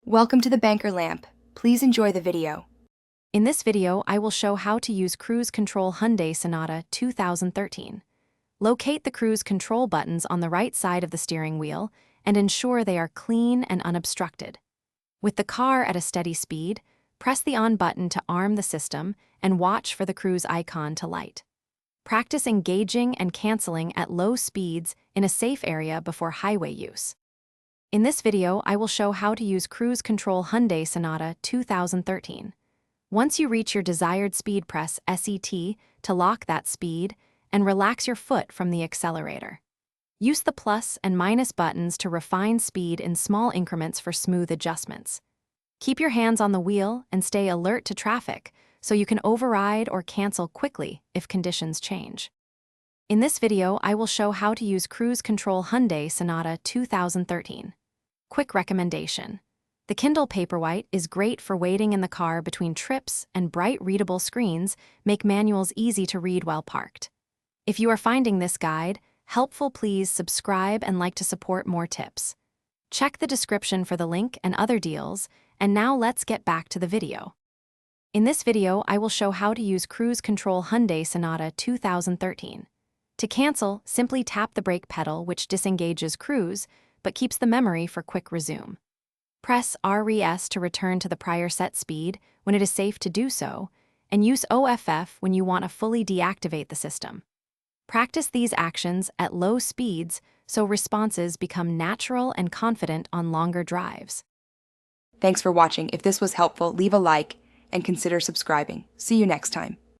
Welcome to the Banker Lamp. Please enjoy the video. In this video, I will show how to use Cruise Control Hyundai Sonata 2013. Locate the cruise control buttons on the right side of the steering wheel and ensure they are clean and unobstructed. With the car at a steady speed, press the on button to arm the system and watch for the cruise icon to light. Practice engaging and canceling at low speeds in a safe area before highway use. In this video, I will show how to use Cruise Control Hyundai Sonata 2013. Once you reach your desired speed, press SET to lock that speed and relax your foot from the accelerator. Use the plus and minus buttons to refine speed in small increments for smooth adjustments. Keep your hands on the wheel and stay alert to traffic so you can override or cancel quickly if conditions change. In this video, I will show how to use Cruise Control Hyundai Sonata 2013. Quick recommendation. The Kindle Paperwhite is great for waiting in the car between trips, and bright readable screens make manuals easy to read while parked. If you are finding this guide helpful, please subscribe and like to support more tips. Check the description for the link and other deals, and now let's get back to the video. In this video, I will show how to use Cruise Control Hyundai Sonata 2013. To cancel, simply tap the brake pedal, which disengages cruise, but keeps the memory for quick resume. Press RES to return to the prior set speed when it is safe to do so, and use OFF when you want to fully deactivate the system. Practice these actions at low speeds so responses become natural and confident on longer drives. Thanks for watching. If this was helpful, leave a like and consider subscribing. See you next time.